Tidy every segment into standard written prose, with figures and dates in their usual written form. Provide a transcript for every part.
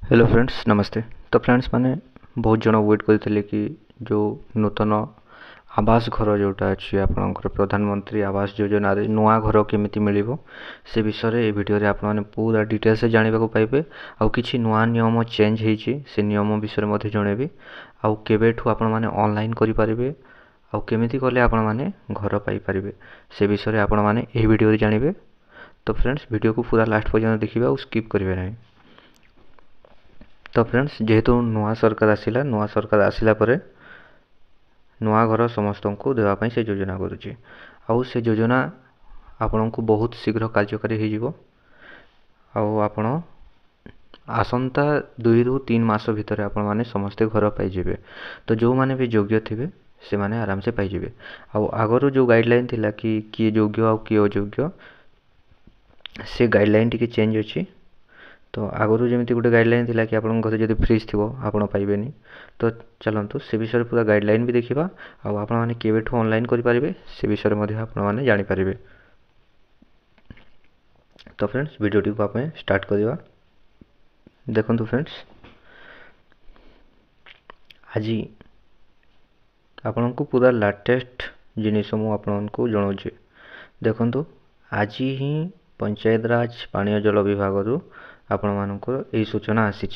Hello friends नमस्ते। तो friends मैंने बहुत जन वेट करते कि जो नूतन आवास घर जोटा अच्छी आपंकर प्रधानमंत्री आवास योजना रे नुआ घर केमिति मिलिबो से विषय ये वीडियो रे आपण माने पूरा डिटेल्स से जानिबा को पाइबे। आउ किछि नुआ नियम चेंज हेछि से नियम विषय मध्ये जणेबी। आउ केबेठु आपण माने ऑनलाइन करि पारिबे आउ केमिति कले आपण माने घर पाई पारिबे से विषय आपण माने एही वीडियो रे जानिबे। तो फ्रेंड्स वीडियो को पूरा लास्ट पर्यंत देखिबे आउ स्किप करिवे नहीं। तो फ्रेंड्स जेहेतु नुआ सरकार आसिला परे नुआ घर समस्त को देवाई से योजना करुच्ची। आउ से योजना आपण को बहुत शीघ्र कार्यकारी हो जिवो। आउ आपण आसंता 2 ରୁ 3 मास भितर आपण माने समस्ते घर पाई जिवे। तो जो माने भी योग्य थिबे से माने आराम से पाई जिवे। आउ आगरो जो गाइडलाइन थिला कि किए योग्य आउ किए अयोग्य से गाइडलाइन टिके चेंज अछि। तो आगु जमी गोटे गाइडलाइन थिला कि आपन घर जदि फ्रिज थी आपड़ पाइबेनी। तो चलतु से विषय पूरा गाइडलाइन भी देखा आउ आपण माने केबेठु ऑनलाइन करि पारिबे से विषय मध्ये आपण माने जानि पारिबे। तो फ्रेंड्स वीडियो टी को आपण स्टार्ट करिवा। देखंतु फ्रेंड्स आज आपण को पूरा लेटेस्ट जिनिस मु आपण को जणाउछि। देखंतु आज ही पंचायत राज पानी जल विभाग रु आपण मानकर यही सूचना आसी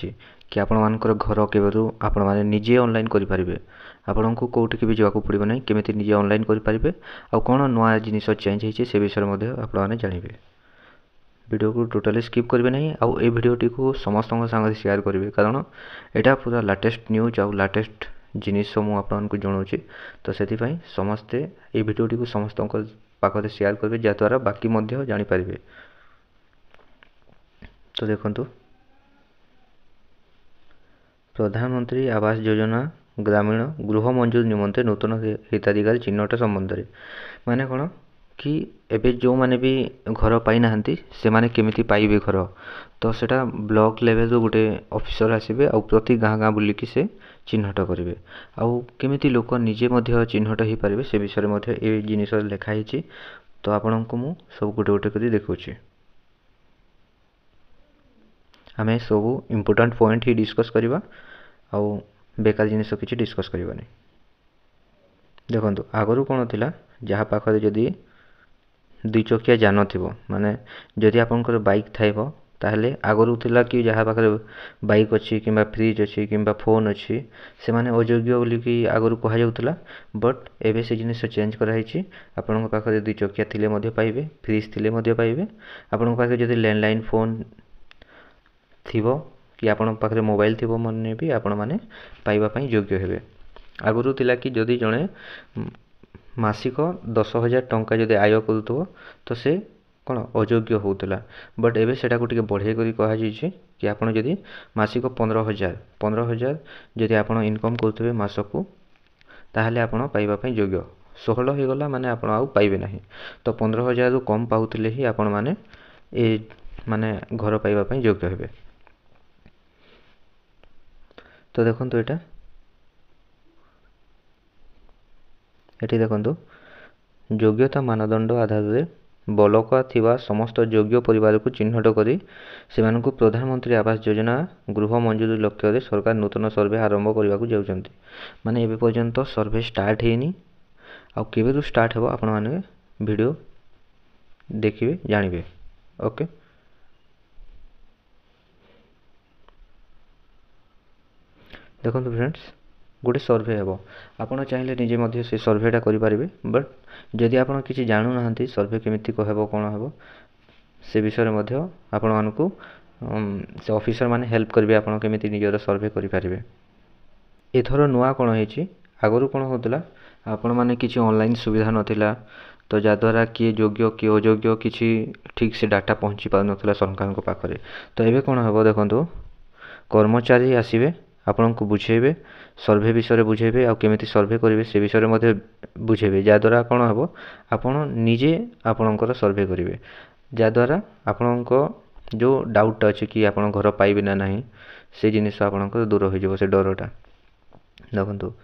कि आपण मानकर घर केबेरु आपण माने निजे ऑनलाइन करि पारिबे। आपण को कोठी भी जावाक पड़िबो नै केमिति निजे ऑनलाइन करि पारिबे आ कोन नुआ जिनिस चेंज हेछि से विषय मध्ये आपण माने जानिबे। वीडियो को टोटली स्किप करिवे नै आउ ए वीडियो टी को समस्त संग शेयर करिवे कारण एटा पूरा लेटेस्ट न्यूज आउ लेटेस्ट जिनिस मु आपण को जणाउछि। तो सेति पई समस्ते ए वीडियो टी को समस्त पाखरे शेयर करिवे जा द्वारा बाकी मध्ये जानि पारिबे। तो देखंतु प्रधानमंत्री आवास योजना ग्रामीण गृह मंजूर निमंते नूतन हिताधिकारी चिन्हट संबंध में माने कौन कि एबे जो माने भी घर पाई नाहंती से माने केमिति पाइबे घर। तो सेटा ब्लॉक लेवल रो गोटे ऑफिसर आसीबे आ प्रति गाँ गाँ बुलिकी से चिन्हट करिवे आउ केमिति लोक निजे मध्ये चिन्हट ही पारिबे से विषय मध्ये ए जिनिस लेखा हिची। तो आपन को मु सब गोटे गोटे करी देखौछि। आम सब इम्पोर्टाट पॉइंट ही डिस्कस करवा आउ बेकार जिनिस किसी डिस्कस करवा नहीं। देखो आगु कौन थिला जहाँ पाखे जदि 2 चकिया जान थी माने जदि आपनकर बाइक थाइबो ताहले आगु थिला कि जहाँ पाखे बाइक अच्छी कि फ्रिज अच्छी कि फोन अच्छी से माने अयोग्य बोली कि आगु कह जाउतला। बट एबे से जिनिस चेंज कराई आपन पाखे 2 चकिया थिले मध्ये पाइबे फ्रिज थिले मध्ये पाइबे। आपन पाखे जदि लैंडलाइन फोन थिबो कि आपण पाखरे मोबाइल थिबो मने भी आपण माने पाइबा पई योग्य हेबे। आगुरु थिला कि जदि जणे मासिक 10,000 टंका जदि आय करूथबो तो से कोन अयोग्य होउतला। बट एबे सेटा को टिके बढ़े करी कहा जायछि कि आपण जदि मासिक 15,000 जदि आपण इनकम करथबे मासकु ताहले आपण पाइबा पई योग्य। 16 हे गला माने आपण आउ पाइबे नाही। तो 15,000 रु कम पाउतले ही आपण माने ए माने घर पाइबा पई योग्य हेबे। तो देखो ये देखो योग्यता मानदंड आधार में बलका थिबा समस्त योग्य परिवार को चिन्हट करी से प्रधानमंत्री आवास योजना गृह मंजूरी लक्ष्य रे सरकार नूतन सर्वे आरंभ करने को जाउछंती। माने एबे पर्यंत सर्वे स्टार्ट हेनी आ केबेरु स्टार्ट हेबो आपण माने वीडियो देखिबे जानिबे। ओके देखो फ्रेंड्स गोटे सर्वे हे आपड़ चाहिए निजे मध्य से सर्वेटा करें। बट जदि आप किसी जानू ना सर्वे केमिति कहब कौन हे से विषय मध्य आपण मानकु से ऑफिसर माने हेल्प करेंगे आपड़ केमिति निजर सर्वे करें। एथर नुआ कौन है आगु कौन होता आपण माने किसी ऑनलाइन सुविधा नथिला। तो जद्वारा किए योग्य किए अयोग्य किसी ठीक से डाटा पहुँची पार नथिला सरकार को पाखरे। तो एबे कौन हे देखो कर्मचारी आसीबे आपण को बुझेबे सर्वे विषय बुझेबे आ केमिति सर्वे करेंगे से विषय मध्ये बुझेबे जद्वारा कौन हे आपण निजे आपणकर सर्वे करेंगे जद्वारा आपण जो डाउट अच्छे कि आपण घर पाइबे ना नहीं से जिनिस आपणकर दूर हो जिवो से डरटा। देखो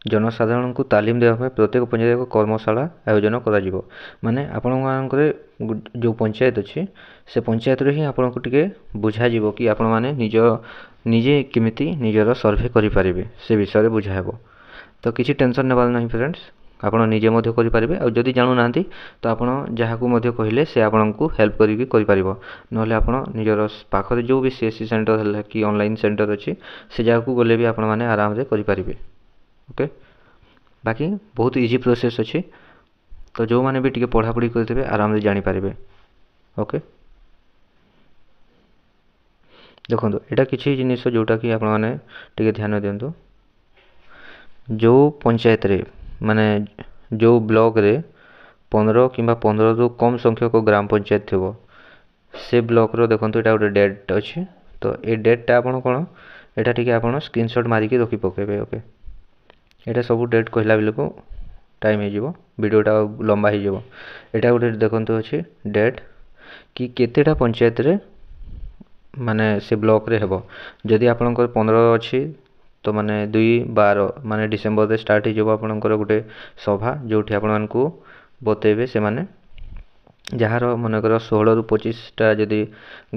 जनसाधारण को तालीम देवा प्रत्येक पंचायत कर्मशाला आयोजन करा जिवो। माने आपण जो पंचायत अच्छी से पंचायत रे ही आपण को टिके बुझा जिवो कि आपण माने निज ନିଜେ କେମିତି ନିଜର ସର୍ଭେ କରିପାରିବେ ସେ ବିଷୟରେ ବୁଝାହେବ। ତ କିଛି ଟେନସନ୍ ନେବାର ନାହିଁ ଫ୍ରେଣ୍ଡସ୍, ଆପଣ ନିଜେ ମଧ୍ୟ କରିପାରିବେ। ଆଉ ଯଦି ଜାଣୁନାହାନ୍ତି ତ ଆପଣ ଯାହାକୁ ମଧ୍ୟ କହିଲେ ସେ ଆପଣଙ୍କୁ ହେଲ୍ପ କରିକି କରିପାରିବ। ନହେଲେ ଆପଣ ନିଜର ପାଖରେ ଯେଉଁ ବି CSC ସେଣ୍ଟର ହେଲା କି ଅନଲାଇନ୍ ସେଣ୍ଟର ଅଛି ସେ ଜାଗାକୁ ଗଲେ ବି ଆପଣମାନେ ଆରାମରେ କରିପାରିବେ। ଓକେ, ବାକି ବହୁତ ଇଜି ପ୍ରୋସେସ୍ ଅଛି। ତ ଯେଉଁମାନେ ବି ଟିକେ ପଢ଼ାପଢ଼ି କରିଥିବେ ଆରାମରେ ଜାଣିପାରିବେ। ଓକେ, ଦେଖନ୍ତୁ ଏଇଟା କିଛି ଜିନିଷ ଯେଉଁଟାକି ଆପଣମାନେ ଟିକେ ଧ୍ୟାନ ଦିଅନ୍ତୁ। ଯେଉଁ ପଞ୍ଚାୟତରେ ମାନେ ଯେଉଁ ବ୍ଲକରେ 15 କିମ୍ବା 15ରୁ କମ୍ ସଂଖ୍ୟକ ଗ୍ରାମ ପଞ୍ଚାୟତ ଥିବ ସେ ବ୍ଲକର ଦେଖନ୍ତୁ ଏଇଟା ଗୋଟେ ଡେଟ୍ ଅଛି। ତ ଏ ଡେଟ୍ଟା ଆପଣ କ'ଣ ଏଇଟା ଟିକେ ଆପଣ ସ୍କ୍ରିନଶଟ୍ ମାରିକି ରଖି ପକାଇବେ। ଓକେ, ଏଇଟା ସବୁ ଡେଟ୍ କହିଲା ବେଳକୁ ଟାଇମ୍ ହେଇଯିବ, ଭିଡ଼ିଓଟା ଲମ୍ବା ହେଇଯିବ। ଏଇଟା ଗୋଟେ ଦେଖନ୍ତୁ ଅଛି ଡେଟ୍ କି କେତେଟା ପଞ୍ଚାୟତରେ ମାନେ ସେ ବ୍ଲକରେ ହେବ। ଯଦି ଆପଣଙ୍କର 15 ଅଛି ତ ମାନେ 2/12 ମାନେ ଡିସେମ୍ବରରେ ଷ୍ଟାର୍ଟ ହେଇଯିବ ଆପଣଙ୍କର ଗୋଟେ ସଭା, ଯେଉଁଠି ଆପଣମାନଙ୍କୁ ବତେଇବେ ସେମାନେ ଯାହାର ମନେକର 16ରୁ 25ଟା ଯଦି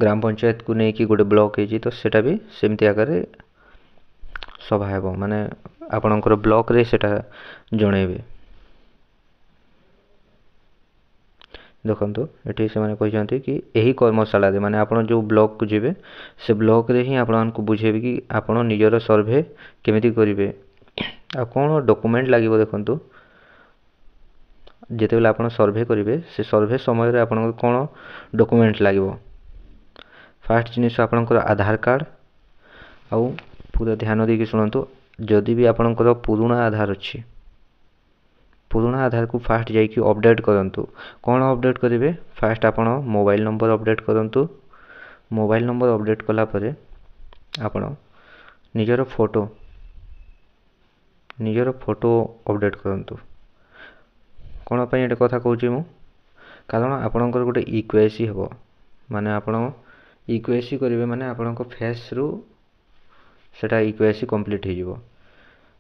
ଗ୍ରାମ ପଞ୍ଚାୟତକୁ ନେଇକି ଗୋଟେ ବ୍ଲକ ହେଇଛି ତ ସେଇଟା ବି ସେମିତି ଆକାରରେ ସଭା ହେବ, ମାନେ ଆପଣଙ୍କର ବ୍ଲକରେ ସେଇଟା ଜଣେଇବେ। ଦେଖନ୍ତୁ ଏଠି ସେମାନେ କହିଛନ୍ତି କି ଏହି କର୍ମଶାଳାରେ ମାନେ ଆପଣ ଯେଉଁ ବ୍ଲକକୁ ଯିବେ ସେ ବ୍ଲକରେ ହିଁ ଆପଣମାନଙ୍କୁ ବୁଝେଇବେ କି ଆପଣ ନିଜର ସର୍ଭେ କେମିତି କରିବେ ଆଉ କ'ଣ ଡକୁମେଣ୍ଟ ଲାଗିବ। ଦେଖନ୍ତୁ ଯେତେବେଳେ ଆପଣ ସର୍ଭେ କରିବେ ସେ ସର୍ଭେ ସମୟରେ ଆପଣଙ୍କର କ'ଣ ଡକୁମେଣ୍ଟ ଲାଗିବ। ଫାର୍ଷ୍ଟ ଜିନିଷ ଆପଣଙ୍କର ଆଧାର କାର୍ଡ଼। ଆଉ ପୁରା ଧ୍ୟାନ ଦେଇକି ଶୁଣନ୍ତୁ, ଯଦି ବି ଆପଣଙ୍କର ପୁରୁଣା ଆଧାର ଅଛି ପୁରୁଣା ଆଧାରକୁ ଫାର୍ଷ୍ଟ ଯାଇକି ଅପଡ଼େଟ୍ କରନ୍ତୁ। କ'ଣ ଅପଡ଼େଟ୍ କରିବେ? ଫାର୍ଷ୍ଟ ଆପଣ ମୋବାଇଲ୍ ନମ୍ବର ଅପଡ଼େଟ୍ କରନ୍ତୁ। ମୋବାଇଲ୍ ନମ୍ବର ଅପଡ଼େଟ୍ କଲା ପରେ ଆପଣ ନିଜର ଫଟୋ ଅପଡ଼େଟ୍ କରନ୍ତୁ। କ'ଣ ପାଇଁ ଏଇଟା କଥା କହୁଛି ମୁଁ? କାରଣ ଆପଣଙ୍କର ଗୋଟେ EKYC ହେବ, ମାନେ ଆପଣ EKYC କରିବେ ମାନେ ଆପଣଙ୍କ ଫେସ୍ରୁ ସେଇଟା EKYC କମ୍ପ୍ଲିଟ୍ ହେଇଯିବ।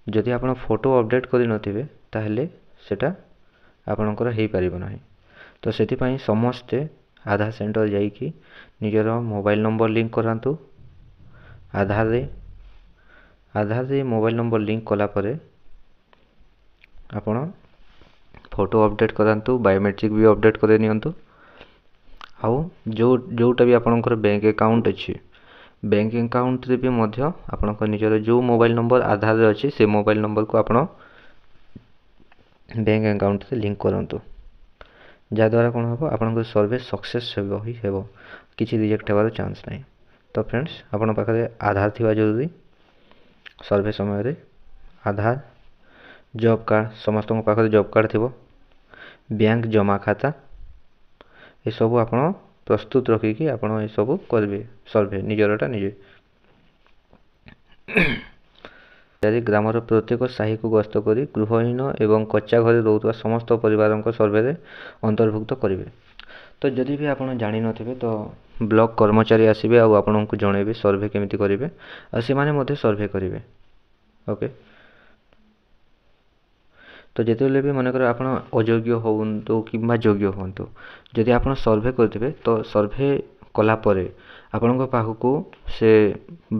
ଯଦି ଆପଣ ଫଟୋ ଅପଡ଼େଟ୍ କରିନଥିବେ ତାହେଲେ ସେଇଟା ଆପଣଙ୍କର ହେଇପାରିବ ନାହିଁ। ତ ସେଥିପାଇଁ ସମସ୍ତେ ଆଧାର ସେଣ୍ଟର ଯାଇକି ନିଜର ମୋବାଇଲ୍ ନମ୍ବର ଲିଙ୍କ୍ କରାନ୍ତୁ। ଆଧାରରେ ମୋବାଇଲ୍ ନମ୍ବର ଲିଙ୍କ୍ କଲା ପରେ ଆପଣ ଫଟୋ ଅପଡ଼େଟ୍ କରାନ୍ତୁ, ବାୟୋମେଟ୍ରିକ୍ ବି ଅପଡ଼େଟ୍ କରି ନିଅନ୍ତୁ। ଆଉ ଯେଉଁଟା ବି ଆପଣଙ୍କର ବ୍ୟାଙ୍କ ଆକାଉଣ୍ଟ ଅଛି ବ୍ୟାଙ୍କ ଆକାଉଣ୍ଟରେ ବି ମଧ୍ୟ ଆପଣଙ୍କ ନିଜର ଯେଉଁ ମୋବାଇଲ୍ ନମ୍ବର ଆଧାରରେ ଅଛି ସେ ମୋବାଇଲ୍ ନମ୍ବରକୁ ଆପଣ ବ୍ୟାଙ୍କ ଆକାଉଣ୍ଟରେ ଲିଙ୍କ୍ କରନ୍ତୁ। ଯାହାଦ୍ୱାରା କ'ଣ ହେବ ଆପଣଙ୍କର ସର୍ଭେ ସକ୍ସେସ୍ ହେବ, କିଛି ରିଜେକ୍ଟ ହେବାର ଚାନ୍ସ ନାହିଁ। ତ ଫ୍ରେଣ୍ଡସ୍ ଆପଣଙ୍କ ପାଖରେ ଆଧାର ଥିବା ଜରୁରୀ। ସର୍ଭେ ସମୟରେ ଆଧାର, ଜବ୍ କାର୍ଡ଼, ସମସ୍ତଙ୍କ ପାଖରେ ଜବ୍ କାର୍ଡ଼ ଥିବ, ବ୍ୟାଙ୍କ ଜମା ଖାତା, ଏସବୁ ଆପଣ ପ୍ରସ୍ତୁତ ରଖିକି ଆପଣ ଏସବୁ କରିବେ ସର୍ଭେ ନିଜରଟା ନିଜେ। ଗ୍ରାମର ପ୍ରତ୍ୟେକ ସାହିକୁ ଗସ୍ତ କରି ଗୃହହୀନ ଏବଂ କଚ୍ଚା ଘରେ ରହୁଥିବା ସମସ୍ତ ପରିବାରଙ୍କ ସର୍ଭେରେ ଅନ୍ତର୍ଭୁକ୍ତ କରିବେ। ତ ଯଦି ବି ଆପଣ ଜାଣିନଥିବେ ତ ବ୍ଲକ କର୍ମଚାରୀ ଆସିବେ ଆଉ ଆପଣଙ୍କୁ ଜଣେଇବେ ସର୍ଭେ କେମିତି କରିବେ, ଆଉ ସେମାନେ ମଧ୍ୟ ସର୍ଭେ କରିବେ। ଓକେ, ତ ଯେତେବେଳେ ବି ମନେକର ଆପଣ ଅଯୋଗ୍ୟ ହୁଅନ୍ତୁ କିମ୍ବା ଯୋଗ୍ୟ ହୁଅନ୍ତୁ, ଯଦି ଆପଣ ସର୍ଭେ କରିଥିବେ ତ ସର୍ଭେ କଲା ପରେ ଆପଣଙ୍କ ପାଖକୁ ସେ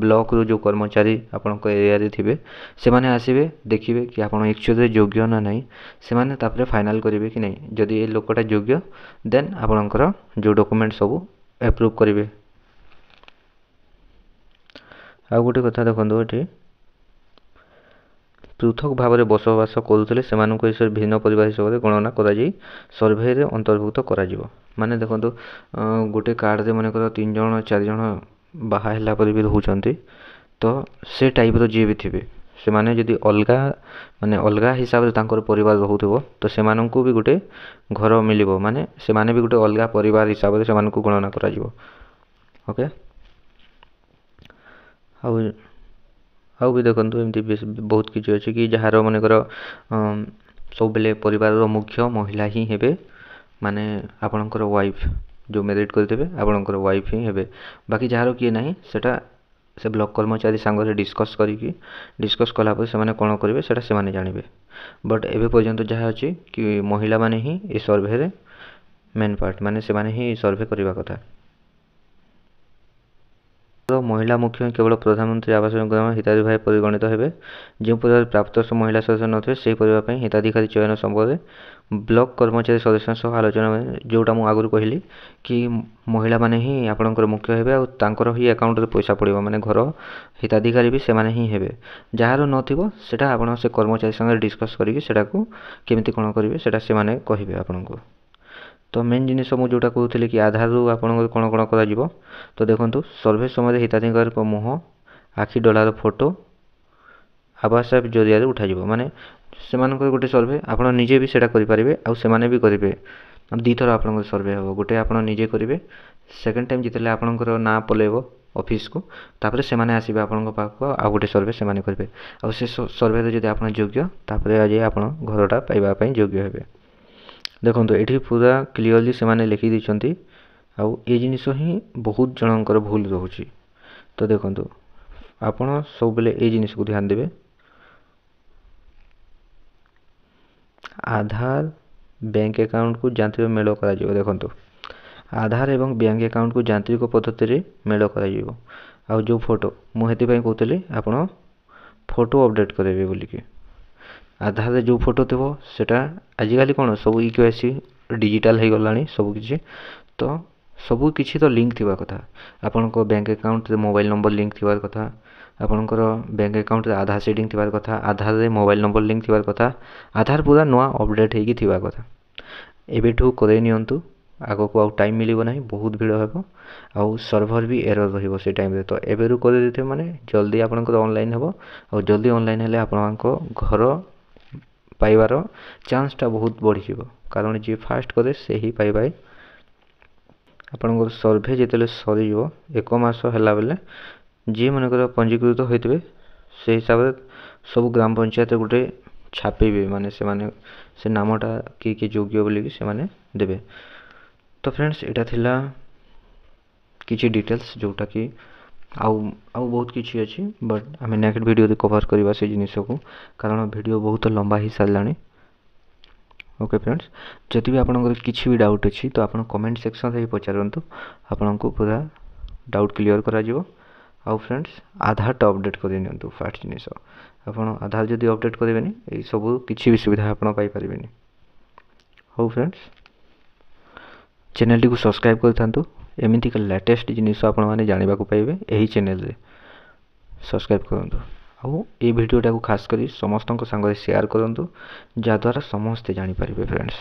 ବ୍ଲକରୁ ଯେଉଁ କର୍ମଚାରୀ ଆପଣଙ୍କ ଏରିଆରେ ଥିବେ ସେମାନେ ଆସିବେ, ଦେଖିବେ କି ଆପଣ ଆକ୍ଚୁଆଲି ଯୋଗ୍ୟ ନା ନାହିଁ। ସେମାନେ ତାପରେ ଫାଇନାଲ୍ କରିବେ କି ନାହିଁ। ଯଦି ଏ ଲୋକଟା ଯୋଗ୍ୟ ଦେନ୍ ଆପଣଙ୍କର ଯେଉଁ ଡକୁମେଣ୍ଟ ସବୁ ଆପ୍ରୁଭ୍ କରିବେ। ଆଉ ଗୋଟେ କଥା ଦେଖନ୍ତୁ, ଏଠି ପୃଥକ ଭାବରେ ବସବାସ କରୁଥିଲେ ସେମାନଙ୍କୁ ଏ ଭିନ୍ନ ପରିବାର ହିସାବରେ ଗଣନା କରାଯାଇ ସର୍ଭେରେ ଅନ୍ତର୍ଭୁକ୍ତ କରାଯିବ। ମାନେ ଦେଖନ୍ତୁ ଗୋଟେ କାର୍ଡ଼ରେ ମନେକର 3 ଜଣ 4 ଜଣ ବାହା ହେଲା ପରେ ବି ରହୁଛନ୍ତି, ତ ସେ ଟାଇପ୍ର ଯିଏ ବି ଥିବେ ସେମାନେ ଯଦି ଅଲଗା ହିସାବରେ ତାଙ୍କର ପରିବାର ରହୁଥିବ ତ ସେମାନଙ୍କୁ ବି ଗୋଟେ ଘର ମିଳିବ, ମାନେ ସେମାନେ ବି ଗୋଟେ ଅଲଗା ପରିବାର ହିସାବରେ ସେମାନଙ୍କୁ ଗଣନା କରାଯିବ। ଓକେ, ଆଉ ବି ଦେଖନ୍ତୁ ଏମିତି ବହୁତ କିଛି ଅଛି କି ଯାହାର ମନେକର ସବୁବେଳେ ପରିବାରର ମୁଖ୍ୟ ମହିଳା ହିଁ ହେବେ, ମାନେ ଆପଣଙ୍କର ୱାଇଫ୍ ଯେଉଁ ମ୍ୟାରିଡ଼୍ କରିଥିବେ ଆପଣଙ୍କର ୱାଇଫ୍ ହିଁ ହେବେ। ବାକି ଯାହାର କିଏ ନାହିଁ ସେଟା ସେ ବ୍ଲକ କର୍ମଚାରୀ ସାଙ୍ଗରେ ଡିସ୍କସ୍ କଲା ପରେ ସେମାନେ କ'ଣ କରିବେ ସେଇଟା ସେମାନେ ଜାଣିବେ। ବଟ୍ ଏବେ ପର୍ଯ୍ୟନ୍ତ ଯାହା ଅଛି କି ମହିଳାମାନେ ହିଁ ଏ ସର୍ଭେରେ ମେନ୍ ପାର୍ଟ, ମାନେ ସେମାନେ ହିଁ ସର୍ଭେ କରିବା କଥା। महिला मुख्य केवल प्रधानमंत्री आवास योजना हिताधिकारी भाई परिगणित हेबे। जो परिवार प्राप्त महिला सदस्य नथिबे सेही परिवार पई हिताधिकारी चयन संबंधे ब्लॉक कर्मचारी सदस्य सह आलोचना जोटा मु आगुरी कहली कि महिला माने ही आपणकर मुख्य हेबे आ तांकर ही अकाउंट रे पैसा पड़िबो माने घर हिताधिकारी भी से माने ही हेबे। जहार नथिबो सेटा आपण से कर्मचारी संगे डिस्कस करिकि सेटा को केमिति कोन करिवे सेटा से माने कहिबे आपनको। तो मेन जिनिस मु जोटा कहूली कि आधार रु आपन कोन कोन करा जिवो। तो देखंतु सर्वे समय हिताधिकारी को मुह आखि डलार फोटो आवास ऐप जरिया उठा जिवो माने सेमानकर गोटे सर्वे आपण निजे भी सेटा करि परिबे आ सेमाने भी करिवे। दी थर आपन सर्वे हो गोटे आपण निजे करिवे सेकंड टाइम जितले आपनकर ना पलेबो ऑफिस को तापरे सेमाने आसीबे आपन पाख आ गोटे सर्वे सेमाने करिवे आ से सर्वे रे जदि आपन योग्य तापरे आज आपन घरटा पाइबा पई योग्य हेबे। देखंतु एठी पूरा क्लियरली सेमाने लिखि दिछंती आ ए जिनिस ही बहुत जनकर भूल रहउची। तो देखंतु आपण सब बेले ए जिनिस को ध्यान देबे। आधार बैंक अकाउंट को यांत्रिक मेल करा जिवो। देखंतु आधार एवं बैंक अकाउंट को यांत्रिक पद्धति रे मेल करा जिवो। आ जो फोटो मु हेति पई कहतली आपण फोटो अपडेट करेबे बोली कि आधार रे जो फोटो थेबो सेटा आजिकाली कोन सब इक्यूआईसी डिजिटल हे गलानी सब किछि। तो सब किछि तो लिंक थिबा कथा आपनको बैंक अकाउंट रे मोबाइल नंबर लिंक थिबार कथा आपनकर बैंक अकाउंट रे आधार सेटिंग थिबार कथा आधार रे मोबाइल नंबर लिंक थिबार कथा आधार पूरा नवा अपडेट हेकी थिबा कथा। एबेठू करे नियंतु आगो को आउ टाइम मिलिबो नाही बहुत भीड़ हेबो आउ सर्वर भी एरर रहिबो से टाइम रे। तो एबेरु करे देते माने जल्दी आपनकर ऑनलाइन हेबो आ जल्दी ऑनलाइन हेले आपनको घर पाइबार चांसटा बहुत बढ़ी जिवो कारण जे फास्ट करे से ही पाइबाय। आपनकर सर्वे जेतेले सरी जिवो एक मास हला बेले जे मनकर पंजीकृत होइतबे से हिसाब रे सब ग्राम पंचायत गोटे छापेबे माने से माने से नामटा की योग्य बोली से माने देबे। तो फ्रेंड्स एटा थिला किछि डिटेल्स जोटा कि आउ बहुत किछि अछि बट आमे नेक्स्ट वीडियो रे कवर करबा से जिनिस को कारण वीडियो बहुत लंबा ही सारलानी। ओके फ्रेंड्स जदि भी आपनकर किछि भी डाउट अछि तो आपन कमेंट सेक्शन रे पचारंतु आपनको पूरा डाउट क्लियर करा जिवो। आउ फ्रेंड्स आधार टा अपडेट कर नियंतु फास्ट जिनिस आपन आधार जदि अपडेट करबेनी ए सब किछि भी सुविधा आपन पाई परबेनी। हो फ्रेंड्स चैनल टी को सब्सक्राइब करथांतु एमिति का लेटेस्ट जिनिस आपन माने जानिबा को पाइबे एही चैनल रे सब्सक्राइब करंतु। आउ ए वीडियोटा को खास करी समस्त संग शेयर करंतु जा द्वारा समस्त जानि परिबे फ्रेंड्स।